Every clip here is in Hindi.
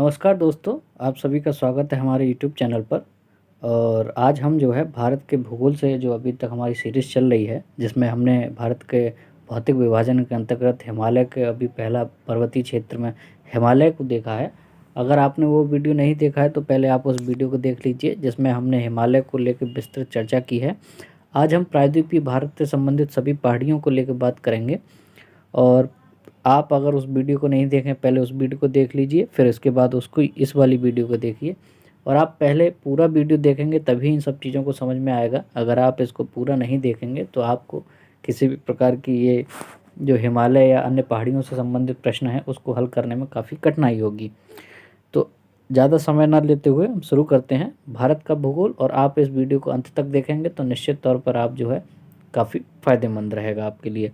नमस्कार दोस्तों, आप सभी का स्वागत है हमारे यूट्यूब चैनल पर। और आज हम जो है भारत के भूगोल से जो अभी तक हमारी सीरीज़ चल रही है, जिसमें हमने भारत के भौतिक विभाजन के अंतर्गत हिमालय के अभी पहला पर्वतीय क्षेत्र में हिमालय को देखा है। अगर आपने वो वीडियो नहीं देखा है तो पहले आप उस वीडियो को देख लीजिए, जिसमें हमने हिमालय को लेकर विस्तृत चर्चा की है। आज हम प्रायद्वीपीय भारत से संबंधित सभी पहाड़ियों को लेकर बात करेंगे। और आप अगर उस वीडियो को नहीं देखें, पहले उस वीडियो को देख लीजिए, फिर इसके बाद उसको इस वाली वीडियो को देखिए। और आप पहले पूरा वीडियो देखेंगे तभी इन सब चीज़ों को समझ में आएगा। अगर आप इसको पूरा नहीं देखेंगे तो आपको किसी भी प्रकार की ये जो हिमालय या अन्य पहाड़ियों से संबंधित प्रश्न है उसको हल करने में काफ़ी कठिनाई होगी। तो ज़्यादा समय ना लेते हुए हम शुरू करते हैं भारत का भूगोल। और आप इस वीडियो को अंत तक देखेंगे तो निश्चित तौर पर आप जो है काफ़ी फ़ायदेमंद रहेगा आपके लिए।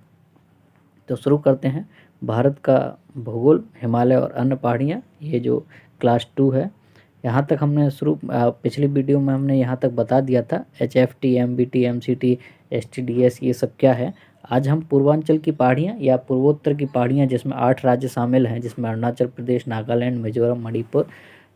तो शुरू करते हैं भारत का भूगोल, हिमालय और अन्य पहाड़ियाँ, ये जो क्लास 2 है। यहाँ तक हमने पिछली वीडियो में हमने यहाँ तक बता दिया था HFT, MBT, MCT, STDS ये सब क्या है। आज हम पूर्वांचल की पहाड़ियाँ या पूर्वोत्तर की पहाड़ियाँ, जिसमें 8 राज्य शामिल हैं, जिसमें अरुणाचल प्रदेश, नागालैंड, मिजोरम, मणिपुर,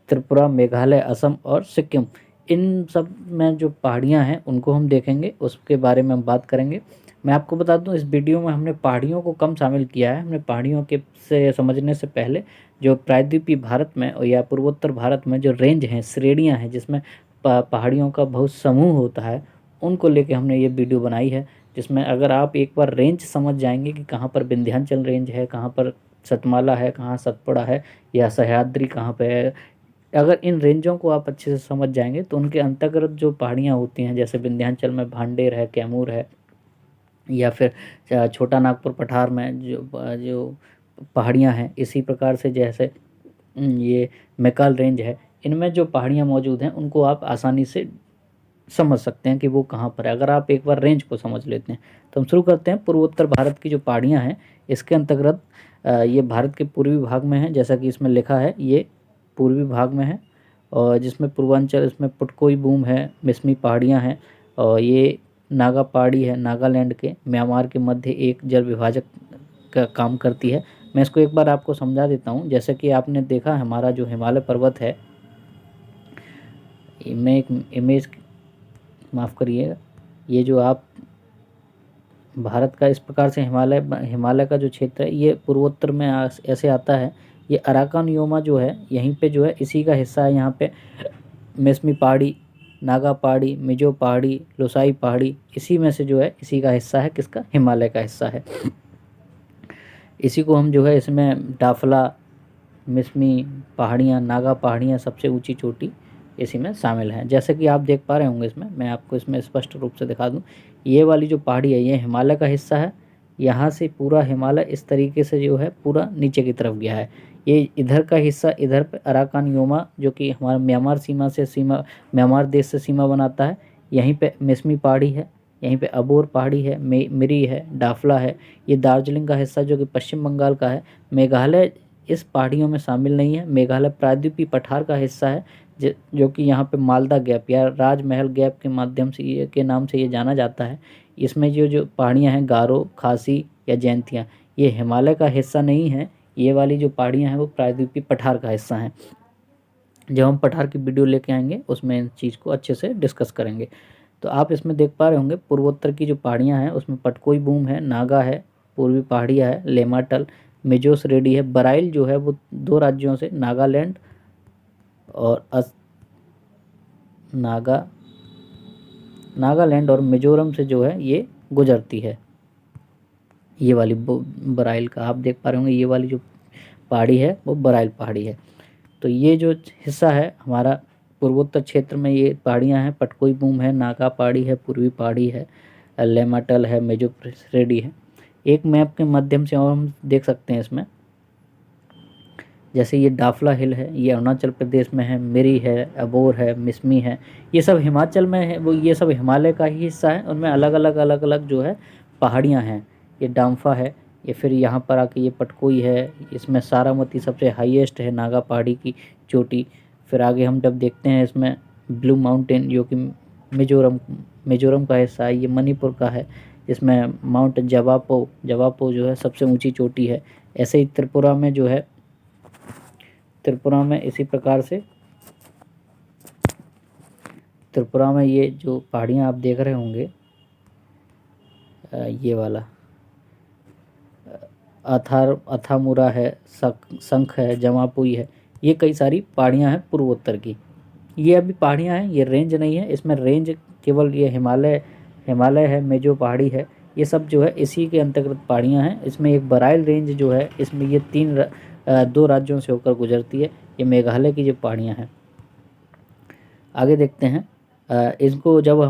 त्रिपुरा, मेघालय, असम और सिक्किम, इन सब में जो पहाड़ियाँ हैं उनको हम देखेंगे, उसके बारे में हम बात करेंगे। मैं आपको बता दूं, इस वीडियो में हमने पहाड़ियों को कम शामिल किया है। हमने पहाड़ियों के से समझने से पहले जो प्रायद्वीपीय भारत में या पूर्वोत्तर भारत में जो रेंज हैं, श्रेणियां हैं, जिसमें पहाड़ियों का बहुत समूह होता है, उनको लेके हमने ये वीडियो बनाई है। जिसमें अगर आप एक बार रेंज समझ जाएंगे कि कहाँ पर विंध्याचल रेंज है, कहाँ पर सतमाला है, कहाँ सतपुड़ा है, या सह्याद्री कहाँ पे है, अगर इन रेंजों को आप अच्छे से समझ जाएंगे तो उनके अंतर्गत जो पहाड़ियाँ होती हैं, जैसे विंध्याचल में भांडेर है, कैमूर है, या फिर छोटा नागपुर पठार में जो जो पहाड़ियाँ हैं, इसी प्रकार से जैसे ये मैकाल रेंज है, इनमें जो पहाड़ियाँ मौजूद हैं उनको आप आसानी से समझ सकते हैं कि वो कहाँ पर है, अगर आप एक बार रेंज को समझ लेते हैं। तो हम शुरू करते हैं पूर्वोत्तर भारत की जो पहाड़ियाँ हैं, इसके अंतर्गत ये भारत के पूर्वी भाग में है, जैसा कि इसमें लिखा है, ये पूर्वी भाग में है। और जिसमें पूर्वांचल, इसमें पुटकोई बूम है, मिसमी पहाड़ियाँ हैं, और ये नागा पहाड़ी है, नागालैंड के म्यांमार के मध्य एक जल विभाजक का काम करती है। मैं इसको एक बार आपको समझा देता हूँ। जैसे कि आपने देखा हमारा जो हिमालय पर्वत है, मैं एक इमेज, माफ़ करिएगा, ये जो आप भारत का इस प्रकार से हिमालय का जो क्षेत्र है, ये पूर्वोत्तर में ऐसे आता है। ये अराकान योमा जो है, यहीं पे जो है इसी का हिस्सा है। यहाँ पे मेस्मी पहाड़ी, नागा पहाड़ी, मिजो पहाड़ी, लोसाई पहाड़ी, इसी में से जो है इसी का हिस्सा है, किसका, हिमालय का हिस्सा है। इसी को हम जो है इसमें डाफला, मिसमी पहाड़ियाँ, नागा पहाड़ियाँ, सबसे ऊंची चोटी इसी में शामिल हैं। जैसे कि आप देख पा रहे होंगे, इसमें मैं आपको इसमें स्पष्ट रूप से दिखा दूं, ये वाली जो पहाड़ी है ये हिमालय का हिस्सा है। यहाँ से पूरा हिमालय इस तरीके से जो है पूरा नीचे की तरफ गया है। ये इधर का हिस्सा, इधर पे अराकान योमा, जो कि हमारा म्यांमार देश से सीमा बनाता है, यहीं पे मिसमी पहाड़ी है, यहीं पे अबोर पहाड़ी है, मिरी है, डाफला है, ये दार्जिलिंग का हिस्सा जो कि पश्चिम बंगाल का है। मेघालय इस पहाड़ियों में शामिल नहीं है। मेघालय प्रायद्वीपीय पठार का हिस्सा है, जो कि यहाँ पे मालदा गैप या राजमहल गैप के माध्यम से के नाम से ये जाना जाता है। इसमें जो जो पहाड़ियाँ हैं, गारो, खासी या जैंतियाँ, ये हिमालय का हिस्सा नहीं है। ये वाली जो पहाड़ियाँ हैं वो प्रायद्वीपीय पठार का हिस्सा हैं। जब हम पठार की वीडियो लेके आएंगे उसमें इन चीज़ को अच्छे से डिस्कस करेंगे। तो आप इसमें देख पा रहे होंगे पूर्वोत्तर की जो पहाड़ियाँ हैं उसमें पटकोई बूम है, नागा है, पूर्वी पहाड़ियाँ है, लेमाटल, मिजोस रेडी है। बराइल जो है वो 2 राज्यों से, नागालैंड और नागालैंड और मिजोरम से जो है ये गुजरती है। ये वाली बराइल का आप देख पा रहे होंगे, ये वाली जो पहाड़ी है वो बराइल पहाड़ी है। तो ये जो हिस्सा है हमारा पूर्वोत्तर क्षेत्र में, ये पहाड़ियाँ हैं, पटकोई बूम है, नागा पहाड़ी है, पूर्वी पहाड़ी है, लेमाटल है, मेजोरेडी है। एक मैप के माध्यम से और हम देख सकते हैं इसमें, जैसे ये डाफला हिल है, ये अरुणाचल प्रदेश में है, मिरी है, अबोर है, मिसमी है, ये सब हिमाचल में है। वो ये सब हिमालय का ही हिस्सा है। उनमें अलग अलग जो है पहाड़ियाँ हैं। ये डाम्फा है, ये फिर यहाँ पर आके ये पटकोई है, इसमें सारामती सबसे हाईएस्ट है, नागा पहाड़ी की चोटी। फिर आगे हम जब देखते हैं इसमें ब्लू माउंटेन, जो कि मिजोरम का हिस्सा है, ये मणिपुर का है, इसमें माउंट जवापो जो है सबसे ऊंची चोटी है। ऐसे ही त्रिपुरा में जो है त्रिपुरा में इसी प्रकार से, त्रिपुरा में ये जो पहाड़ियाँ आप देख रहे होंगे, ये वाला अथामुरा है, शंख है, जमापुई है, ये कई सारी पहाड़ियाँ हैं पूर्वोत्तर की। ये अभी पहाड़ियाँ हैं, ये रेंज नहीं है, इसमें रेंज केवल ये हिमालय है, मेजो पहाड़ी है, ये सब जो है इसी के अंतर्गत पहाड़ियाँ हैं। इसमें एक बराइल रेंज जो है, इसमें ये दो राज्यों से होकर गुजरती है, ये मेघालय की जो पहाड़ियाँ हैं। आगे देखते हैं। इसको जब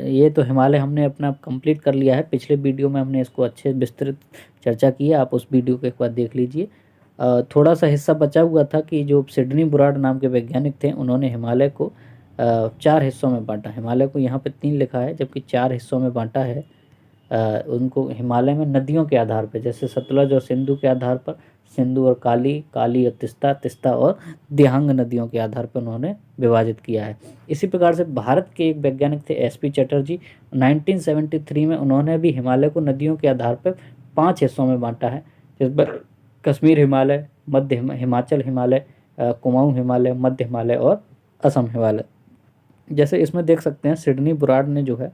ये तो हिमालय हमने अपना कंप्लीट कर लिया है, पिछले वीडियो में हमने इसको अच्छे विस्तृत चर्चा की है, आप उस वीडियो को एक बार देख लीजिए। थोड़ा सा हिस्सा बचा हुआ था कि जो सिडनी बुराड नाम के वैज्ञानिक थे, उन्होंने हिमालय को 4 हिस्सों में बांटा। हिमालय को यहाँ पे 3 लिखा है, जबकि 4 हिस्सों में बांटा है। उनको हिमालय में नदियों के आधार पर, जैसे सतलज और सिंधु के आधार पर, सिंधु और काली, काली और तिस्ता, तिस्ता और दिहांग नदियों के आधार पर उन्होंने विभाजित किया है। इसी प्रकार से भारत के एक वैज्ञानिक थे एसपी चटर्जी, 1973 में उन्होंने भी हिमालय को नदियों के आधार पर 5 हिस्सों में बांटा है, जिसमें कश्मीर हिमालय, मध्य हिमाचल हिमालय, कुमाऊं हिमालय, मध्य हिमालय और असम हिमालय। जैसे इसमें देख सकते हैं सिडनी बुराड ने जो है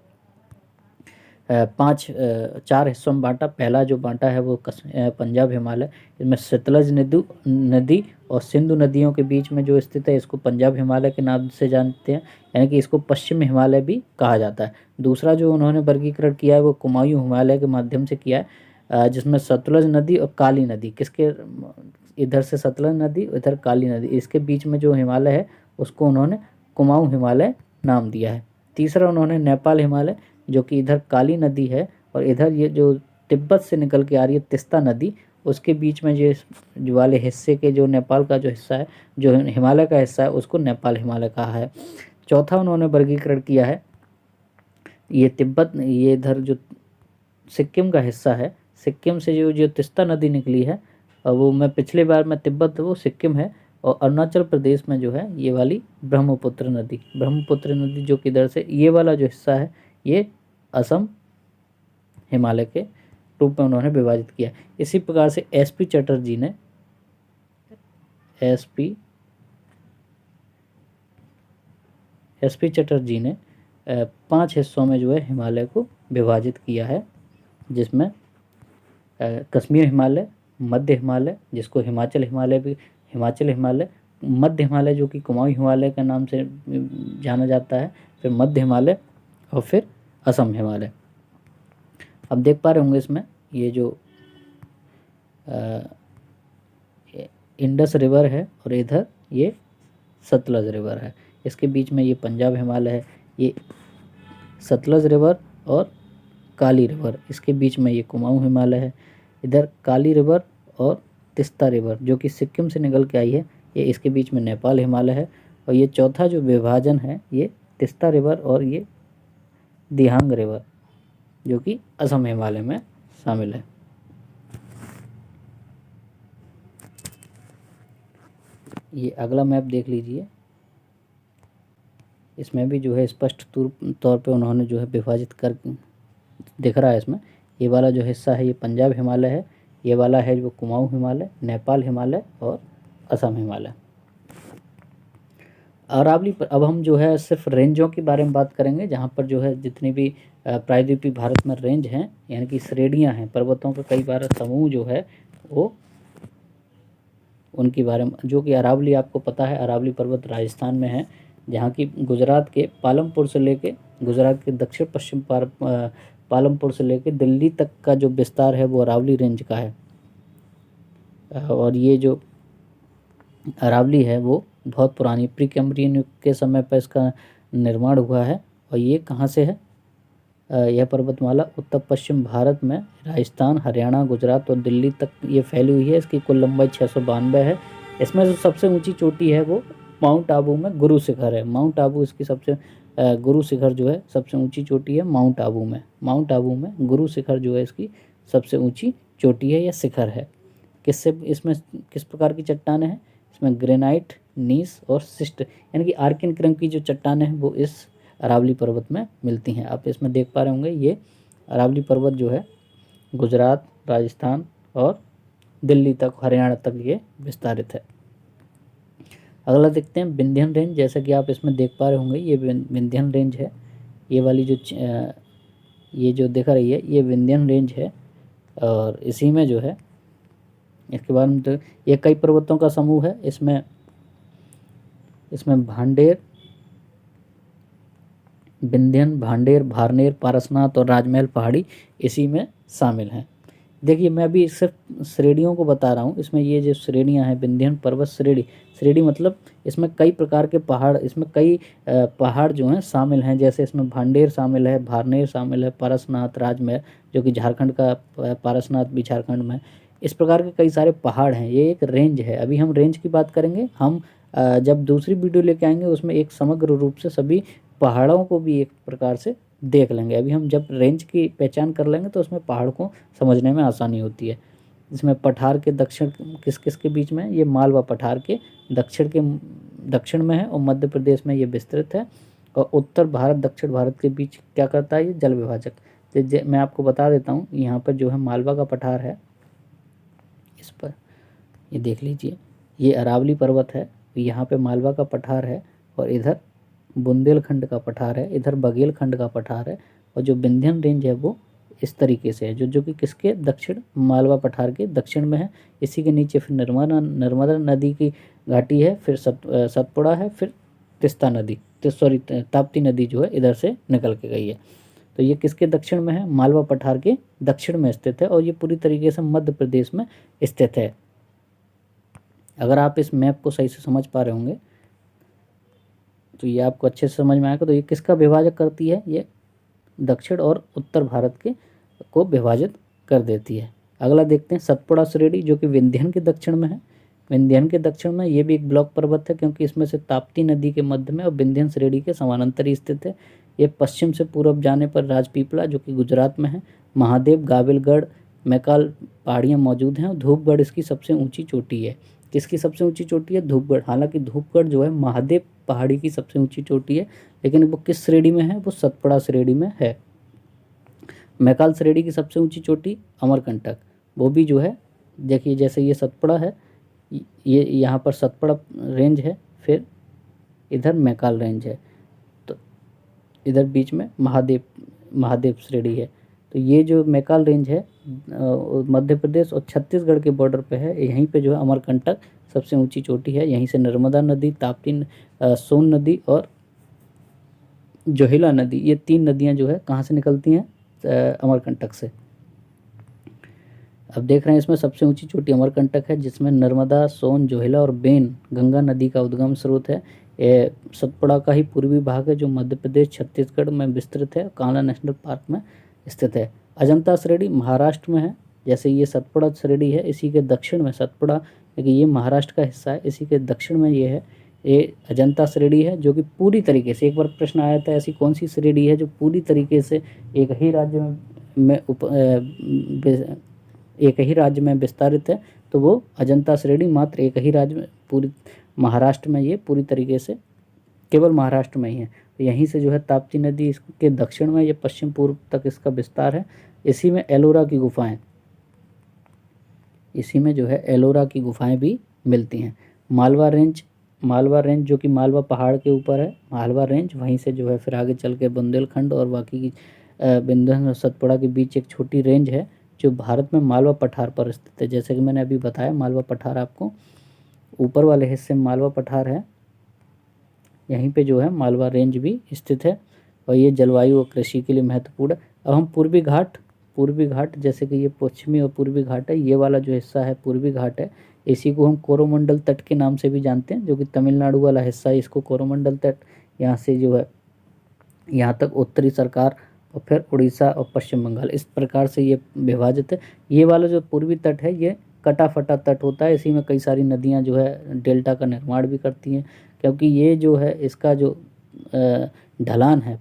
4 हिस्सों में बांटा। पहला जो बांटा है वो पंजाब हिमालय, इसमें सतलज नदी और सिंधु नदियों के बीच में जो स्थित है, इसको पंजाब हिमालय के नाम से जानते हैं, यानी कि इसको पश्चिम हिमालय भी कहा जाता है। दूसरा जो उन्होंने वर्गीकरण किया है वो कुमाऊं हिमालय के माध्यम से किया है, जिसमें सतलज नदी और काली नदी, इधर से सतलज नदी, इधर काली नदी, इसके बीच में जो हिमालय है उसको उन्होंने कुमाऊं हिमालय नाम दिया है। तीसरा उन्होंने नेपाल हिमालय, जो कि इधर काली नदी है और इधर ये जो तिब्बत से निकल के आ रही है तिस्ता नदी, उसके बीच में जो वाले हिस्से के जो नेपाल का जो हिस्सा है, जो हिमालय का हिस्सा है, उसको नेपाल हिमालय कहा है। चौथा उन्होंने वर्गीकरण किया है, ये इधर जो सिक्किम का हिस्सा है, सिक्किम से जो तिस्ता नदी निकली है, वो मैं पिछले बार में तिब्बत, वो सिक्किम है, और अरुणाचल प्रदेश में जो है ये वाली ब्रह्मपुत्र नदी जो कि इधर से ये वाला जो हिस्सा है, ये असम हिमालय के रूप में उन्होंने विभाजित किया। इसी प्रकार से एसपी चटर्जी ने 5 हिस्सों में जो है हिमालय को विभाजित किया है, जिसमें कश्मीर हिमालय, मध्य हिमालय, जिसको हिमाचल हिमालय, मध्य हिमालय जो कि कुमाऊं हिमालय के नाम से जाना जाता है, फिर मध्य हिमालय और फिर असम हिमालय। अब देख पा रहे होंगे इसमें ये जो इंडस रिवर है और इधर ये सतलज रिवर है, इसके बीच में ये पंजाब हिमालय है, ये सतलज रिवर और काली रिवर, इसके बीच में ये कुमाऊं हिमालय है, इधर काली रिवर और तिस्ता रिवर जो कि सिक्किम से निकल के आई है, ये इसके बीच में नेपाल हिमालय है, और ये चौथा जो विभाजन है ये तिस्ता रिवर और ये दिहांग रिवर जो कि असम हिमालय में शामिल है। ये अगला मैप देख लीजिए, इसमें भी जो है स्पष्ट तौर पे उन्होंने जो है विभाजित कर दिख रहा है। इसमें ये वाला जो हिस्सा है ये पंजाब हिमालय है, ये वाला है जो कुमाऊं हिमालय, नेपाल हिमालय और असम हिमालय। अरावली पर अब हम जो है सिर्फ रेंजों के बारे में बात करेंगे, जहाँ पर जो है जितनी भी प्रायद्वीपीय भारत में रेंज हैं, यानी कि श्रेणियाँ हैं, पर्वतों का कई बार समूह जो है वो उनके बारे में, जो कि अरावली आपको पता है, अरावली पर्वत राजस्थान में है, जहाँ की गुजरात के पालमपुर से लेके गुजरात के दक्षिण पश्चिम पालमपुर से लेके दिल्ली तक का जो विस्तार है वो अरावली रेंज का है। और ये जो अरावली है वो बहुत पुरानी प्री कैम्ब्रियन युग के समय पर इसका निर्माण हुआ है। और ये कहाँ से है? यह पर्वतमाला उत्तर पश्चिम भारत में राजस्थान, हरियाणा, गुजरात और दिल्ली तक ये फैली हुई है। इसकी कुल लंबाई 692 है। इसमें जो सबसे ऊंची चोटी है वो माउंट आबू में गुरु शिखर है। माउंट आबू इसकी सबसे गुरु शिखर जो है सबसे ऊंची चोटी है माउंट आबू में गुरु शिखर जो है इसकी सबसे ऊंची चोटी है या शिखर है। इसमें किस प्रकार की चट्टानें हैं? इसमें ग्रेनाइट, नीस और सिस्ट यानी कि आर्किन क्रम की जो चट्टानें हैं वो इस अरावली पर्वत में मिलती हैं। आप इसमें देख पा रहे होंगे ये अरावली पर्वत जो है गुजरात, राजस्थान और दिल्ली तक, हरियाणा तक ये विस्तारित है। अगला देखते हैं विंध्यन रेंज। जैसा कि आप इसमें देख पा रहे होंगे, ये विंध्यन रेंज है। ये वाली जो ये जो दिख रही है ये विंध्यन रेंज है। और इसी में जो है इसके बाद में तो ये कई पर्वतों का समूह है। इसमें भांडेर, विंध्यन, भांडेर, भारनेर, पारसनाथ और राजमहल पहाड़ी इसी में शामिल हैं। देखिए मैं अभी सिर्फ श्रेणियों को बता रहा हूँ। इसमें ये जो श्रेणियाँ हैं, विंध्यन पर्वत श्रेणी, श्रेणी मतलब इसमें कई प्रकार के पहाड़, इसमें कई पहाड़ जो हैं शामिल हैं। जैसे इसमें भांडेर शामिल है, भारनेर शामिल है, पारसनाथ, राजमहल जो कि झारखंड का, पारसनाथ भी झारखंड में। इस प्रकार के कई सारे पहाड़ हैं। ये एक रेंज है। अभी हम रेंज की बात करेंगे। हम जब दूसरी वीडियो लेके आएंगे उसमें एक समग्र रूप से सभी पहाड़ों को भी एक प्रकार से देख लेंगे। अभी हम जब रेंज की पहचान कर लेंगे तो उसमें पहाड़ को समझने में आसानी होती है। इसमें पठार के दक्षिण किस किस के बीच में है? ये मालवा पठार के दक्षिण में है और मध्य प्रदेश में ये विस्तृत है। और उत्तर भारत दक्षिण भारत के बीच क्या करता है? ये जल विभाजक। मैं आपको बता देता हूँ, यहाँ पर जो है मालवा का पठार है, इस पर ये देख लीजिए, ये अरावली पर्वत है, यहाँ पे मालवा का पठार है और इधर बुंदेलखंड का पठार है, इधर बघेलखंड का पठार है। और जो विंध्यन रेंज है वो इस तरीके से है, जो कि किसके दक्षिण, मालवा पठार के दक्षिण में है। इसी के नीचे फिर नर्मदा नदी की घाटी है, फिर सतपुड़ा है, फिर तिस्ता नदी, सॉरी ताप्ती नदी जो है इधर से निकल के गई है। तो ये किसके दक्षिण में है? मालवा पठार के दक्षिण में स्थित है और ये पूरी तरीके से मध्य प्रदेश में स्थित है। अगर आप इस मैप को सही से समझ पा रहे होंगे तो ये आपको अच्छे से समझ में आएगा। तो ये किसका विभाजक करती है? ये दक्षिण और उत्तर भारत के को विभाजित कर देती है। अगला देखते हैं सतपुड़ा श्रेणी, जो कि विंध्यन के दक्षिण में है। विंध्यन के दक्षिण में ये भी एक ब्लॉक पर्वत है, क्योंकि इसमें से ताप्ती नदी के मध्य में और विंध्यन श्रेणी के समानांतर स्थित है। ये पश्चिम से पूर्व जाने पर राजपीपला, जो कि गुजरात में है, महादेव, गाविलगढ़, मैकाल पहाड़ियाँ मौजूद हैं और धूपगढ़ इसकी सबसे ऊंची चोटी है। किसकी सबसे ऊंची चोटी है? धूपगढ़। हालांकि धूपगढ़ जो है महादेव पहाड़ी की सबसे ऊंची चोटी है, लेकिन वो किस श्रेणी में है? वो सतपुड़ा श्रेणी में है। मैकाल श्रेणी की सबसे ऊंची चोटी अमरकंटक, वो भी जो है, देखिए जैसे ये सतपुड़ा है, ये यहाँ पर सतपुड़ा रेंज है, फिर इधर मैकाल रेंज है, तो इधर बीच में महादेव श्रेणी है। तो ये जो मैकाल रेंज है मध्य प्रदेश और छत्तीसगढ़ के बॉर्डर पे है। यहीं पे जो है अमरकंटक सबसे ऊंची चोटी है। यहीं से नर्मदा नदी, ताप्ती, सोन नदी और जोहिला नदी, ये 3 नदियां जो है कहाँ से निकलती हैं? अमरकंटक से। अब देख रहे हैं इसमें सबसे ऊंची चोटी अमरकंटक है, जिसमें नर्मदा, सोन, जोहिला और बेन गंगा नदी का उद्गम स्रोत है। ये सतपुड़ा का ही पूर्वी भाग है, जो मध्य प्रदेश छत्तीसगढ़ में विस्तृत है, कान्हा नेशनल पार्क में स्थित है। अजंता श्रेणी महाराष्ट्र में है। जैसे ये सतपुड़ा श्रेणी है, इसी के दक्षिण में सतपुड़ा, क्योंकि ये महाराष्ट्र का हिस्सा है, इसी के दक्षिण में ये है। ये अजंता श्रेणी है, जो कि पूरी तरीके से, एक बार प्रश्न आया था ऐसी कौन सी श्रेणी है जो पूरी तरीके से एक ही राज्य में विस्तारित है? तो वो अजंता श्रेणी मात्र एक ही राज्य में, पूरी महाराष्ट्र में, ये पूरी तरीके से केवल महाराष्ट्र में ही है। तो यहीं से जो है ताप्ती नदी इसके दक्षिण में, ये पश्चिम पूर्व तक इसका विस्तार है। इसी में एलोरा की गुफाएं, इसी में जो है एलोरा की गुफाएं भी मिलती हैं। मालवा रेंज जो कि मालवा पहाड़ के ऊपर है, मालवा रेंज, वहीं से जो है फिर आगे चल के बुंदेलखंड और बाकी की विंध्यन और सतपुड़ा के बीच एक छोटी रेंज है, जो भारत में मालवा पठार पर स्थित है। जैसे कि मैंने अभी बताया, मालवा पठार आपको ऊपर वाले हिस्से में मालवा पठार है, यहीं पे जो है मालवा रेंज भी स्थित है और ये जलवायु और कृषि के लिए महत्वपूर्ण है। अब हम पूर्वी घाट, जैसे कि ये पश्चिमी और पूर्वी घाट है, ये वाला जो हिस्सा है पूर्वी घाट है, इसी को हम कोरोमंडल तट के नाम से भी जानते हैं, जो कि तमिलनाडु वाला हिस्सा है, इसको कोरोमंडल तट। यहाँ से जो है यहाँ तक उत्तरी सरकार और फिर उड़ीसा और पश्चिम बंगाल, इस प्रकार से ये विभाजित है। ये वाला जो पूर्वी तट है ये कटा फटा तट होता है, इसी में कई सारी नदियाँ जो है डेल्टा का निर्माण भी करती हैं, क्योंकि ये जो है इसका जो ढलान है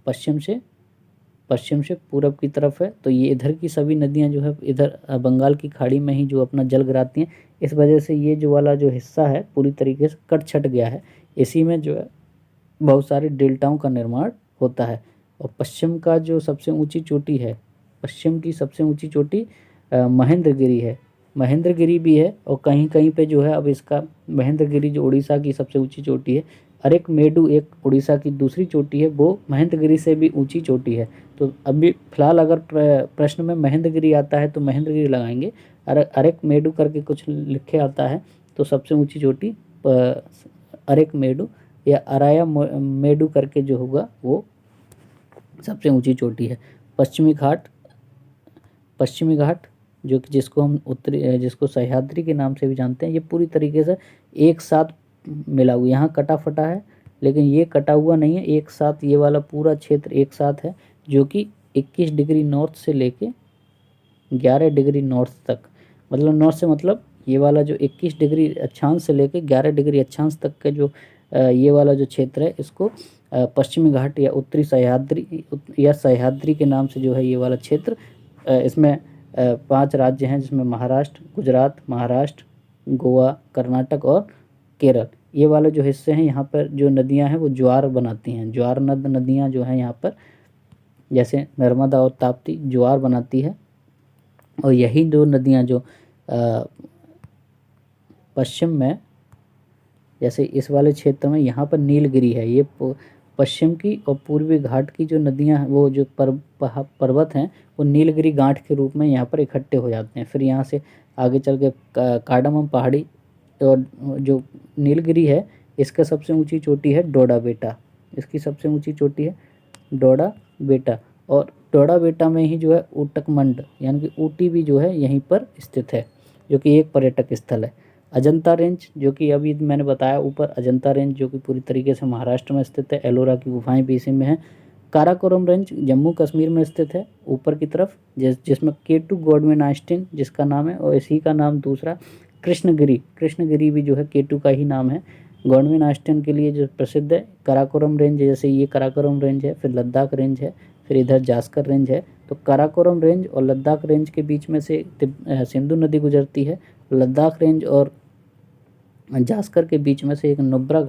पश्चिम से पूरब की तरफ है, तो ये इधर की सभी नदियाँ जो है इधर बंगाल की खाड़ी में ही जो अपना जल गिराती हैं। इस वजह से ये जो वाला जो हिस्सा है पूरी तरीके से कट छट गया है। इसी में जो है बहुत सारे डेल्टाओं का निर्माण होता है। और पश्चिम की सबसे ऊंची चोटी महेंद्रगिरी है। महेंद्रगिरी भी है, और कहीं कहीं पे जो है अब इसका महेंद्रगिरी जो उड़ीसा की सबसे ऊंची चोटी है, अरेकमेडु एक उड़ीसा की दूसरी चोटी है, वो महेंद्रगिरी से भी ऊंची चोटी है। तो अभी फिलहाल अगर प्रश्न में महेंद्रगिरी आता है तो महेंद्रगिरी लगाएंगे। अरेकमेडु करके कुछ लिखे आता है तो सबसे ऊंची चोटी अरेकमेडु या अराया मेडु करके जो होगा वो सबसे ऊंची चोटी है। पश्चिमी घाट जो कि जिसको हम जिसको सह्याद्री के नाम से भी जानते हैं, ये पूरी तरीके से एक साथ मिला हुआ, यहाँ कटा फटा है लेकिन ये कटा हुआ नहीं है, एक साथ ये वाला पूरा क्षेत्र एक साथ है, जो कि 21 डिग्री नॉर्थ से लेके 11 डिग्री नॉर्थ तक, मतलब नॉर्थ से मतलब ये वाला जो 21 डिग्री अक्षांश से लेके 11 डिग्री अक्षांश तक के जो ये वाला जो क्षेत्र है, इसको पश्चिमी घाट या उत्तरी सह्याद्री के नाम से जो है ये वाला क्षेत्र, इसमें 5 राज्य हैं जिसमें महाराष्ट्र, गुजरात, महाराष्ट्र, गोवा, कर्नाटक और केरल, ये वाले जो हिस्से हैं यहाँ पर जो नदियाँ हैं वो ज्वार बनाती हैं। ज्वार नदियाँ जो हैं यहाँ पर, जैसे नर्मदा और ताप्ती ज्वार बनाती है, और यही दो नदियाँ जो पश्चिम में, जैसे इस वाले क्षेत्र में यहाँ पर नीलगिरी है, ये पश्चिम की और पूर्वी घाट की जो नदियाँ हैं वो जो पर्वत हैं वो नीलगिरी गांठ के रूप में यहाँ पर इकट्ठे हो जाते हैं। फिर यहाँ से आगे चल के कार्डमम पहाड़ी, और जो नीलगिरी है इसका सबसे ऊंची चोटी है डोडा बेटा, इसकी सबसे ऊंची चोटी है डोडा बेटा, और डोडा बेटा में ही जो है ऊटकमंड यानी कि ऊटी भी जो है यहीं पर स्थित है, जो कि एक पर्यटक स्थल है। अजंता रेंज जो कि अभी मैंने बताया ऊपर, अजंता रेंज जो कि पूरी तरीके से महाराष्ट्र में स्थित है, एलोरा की गुफाएं भी इसी में हैं। काराकोरम रेंज जम्मू कश्मीर में स्थित है ऊपर की तरफ, जिसमें केटू गॉडविन ऑस्टिन जिसका नाम है, और इसी का नाम दूसरा कृष्णगिरी भी जो है केटू का ही नाम है। गॉडविन ऑस्टिन के लिए जो प्रसिद्ध है काराकोरम रेंज, जैसे ये काराकोरम रेंज है, फिर लद्दाख रेंज है, फिर इधर जास्कर रेंज है। तो काराकोरम रेंज और लद्दाख रेंज के बीच में से सिंधु नदी गुजरती है। लद्दाख रेंज और जास्कर के बीच में से एक नुब्रा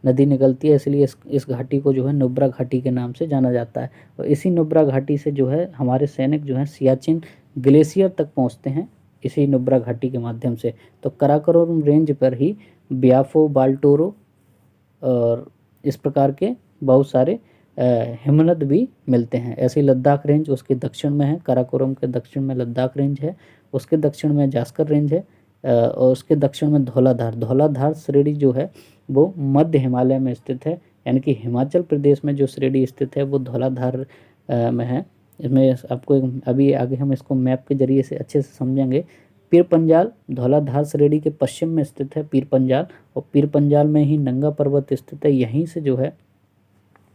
नदी निकलती है, इसलिए इस घाटी को जो है नुब्रा घाटी के नाम से जाना जाता है। और इसी नुब्रा घाटी से जो है हमारे सैनिक जो है सियाचिन ग्लेशियर तक पहुंचते हैं इसी नुब्रा घाटी के माध्यम से। तो काराकोरम रेंज पर ही ब्याफो, बाल्टोरो और इस प्रकार के बहुत सारे हिमनद भी मिलते हैं। ऐसे लद्दाख रेंज उसके दक्षिण में है, काराकोरम के दक्षिण में लद्दाख रेंज है, उसके दक्षिण में जास्कर रेंज है, और उसके दक्षिण में धौलाधार श्रेणी जो है वो मध्य हिमालय में स्थित है, यानी कि हिमाचल प्रदेश में जो श्रेणी स्थित है वो धौलाधार में है। इसमें आपको अभी आगे हम इसको मैप के जरिए से अच्छे से समझेंगे। पीर पंजाल धौलाधार श्रेणी के पश्चिम में स्थित है पीर पंजाल, और पीर पंजाल में ही नंगा पर्वत स्थित है। यहीं से जो है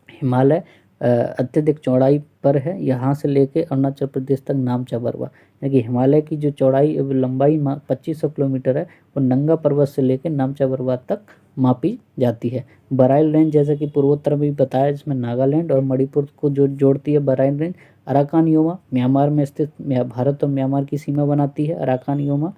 हिमालय अत्यधिक चौड़ाई पर है, यहाँ से लेके अरुणाचल प्रदेश तक नामचा बरवा, यानी कि हिमालय की जो चौड़ाई लंबाई 2500 किलोमीटर है वो नंगा पर्वत से लेकर नामचा बरवा तक मापी जाती है। बराइल रेंज जैसे कि पूर्वोत्तर में भी बताया, जिसमें नागालैंड और मणिपुर को जो जोड़ती है बराइल रेंज। अराकान योमा म्यांमार में स्थित, भारत और म्यांमार की सीमा बनाती है अराकान योमा,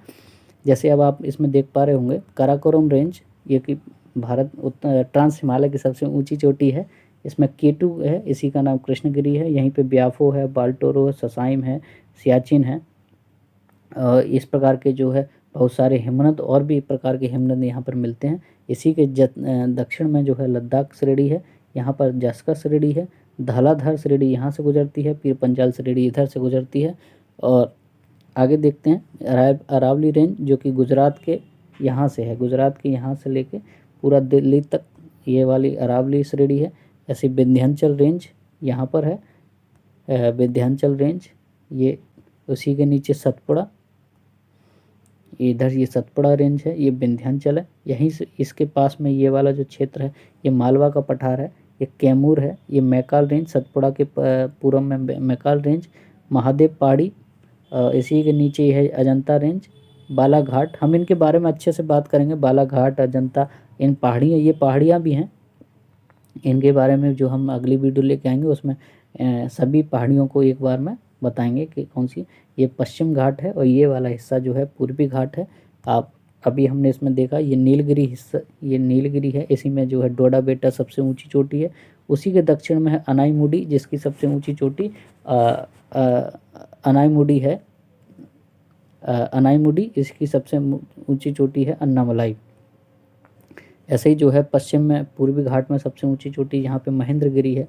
जैसे अब आप इसमें देख पा रहे होंगे। काराकोरम रेंज ये कि भारत ट्रांस हिमालय की सबसे ऊंची चोटी है, इसमें केटू है, इसी का नाम कृष्णगिरी है, यहीं पे ब्याफो है, बाल्टोरो है, ससाइम है, सियाचिन है। इस प्रकार के जो है बहुत सारे हिमनद और भी प्रकार के हिमनद यहाँ पर मिलते हैं। इसी के दक्षिण में जो है लद्दाख श्रेणी है, यहाँ पर जास्कर श्रेणी है, धौलाधार श्रेणी यहाँ से गुजरती है, पीर पंजाल श्रेणी इधर से गुजरती है। और आगे देखते हैं अरावली रेंज जो कि गुजरात के यहाँ से है, गुजरात के यहाँ से लेके पूरा दिल्ली तक ये वाली अरावली श्रेणी है। ऐसे विंध्याचल रेंज यहाँ पर है, विंध्याचल रेंज ये उसी के नीचे सतपुड़ा, इधर ये सतपुड़ा रेंज है, ये विंध्याचल है। यहीं से इसके पास में ये वाला जो क्षेत्र है ये मालवा का पठार है, ये कैमूर है, ये मैकाल रेंज सतपुड़ा के पूर्व में मैकाल रेंज, महादेव पहाड़ी, इसी के नीचे है अजंता रेंज, बालाघाट। हम इनके बारे में अच्छे से बात करेंगे, बालाघाट, अजंता, इन पहाड़ियाँ, ये पहाड़ियाँ भी हैं, इनके बारे में जो हम अगली वीडियो लेके आएंगे उसमें सभी पहाड़ियों को एक बार में बताएंगे कि कौन सी। ये पश्चिम घाट है और ये वाला हिस्सा जो है पूर्वी घाट है। आप अभी हमने इसमें देखा ये नीलगिरी हिस्सा, ये नीलगिरी है, इसी में जो है डोडा बेटा सबसे ऊंची चोटी है। उसी के दक्षिण में है अनाईमुडी जिसकी सबसे ऊंची चोटी अनाईमुडी है। अनाईमुडी, इसकी सबसे ऊंची चोटी है अन्नामलाई। ऐसे ही जो है पश्चिम में पूर्वी घाट में सबसे ऊंची चोटी यहाँ पे महेंद्रगिरी है,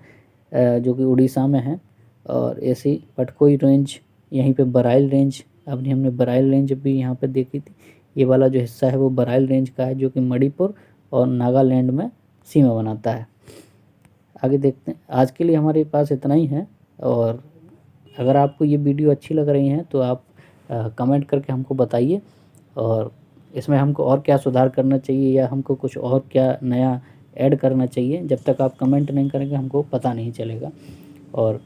जो कि उड़ीसा में है। और ऐसे ही पटकोई रेंज, यहीं पे बराइल रेंज, अभी हमने बराइल रेंज भी यहाँ पे देखी थी। ये वाला जो हिस्सा है वो बराइल रेंज का है, जो कि मणिपुर और नागालैंड में सीमा बनाता है। आगे देखते हैं। आज के लिए हमारे पास इतना ही है, और अगर आपको ये वीडियो अच्छी लग रही है तो आप कमेंट करके हमको बताइए, और इसमें हमको और क्या सुधार करना चाहिए या हमको कुछ और क्या नया ऐड करना चाहिए। जब तक आप कमेंट नहीं करेंगे हमको पता नहीं चलेगा। और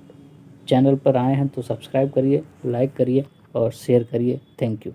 चैनल पर आए हैं तो सब्सक्राइब करिए, लाइक करिए और शेयर करिए। Thank you.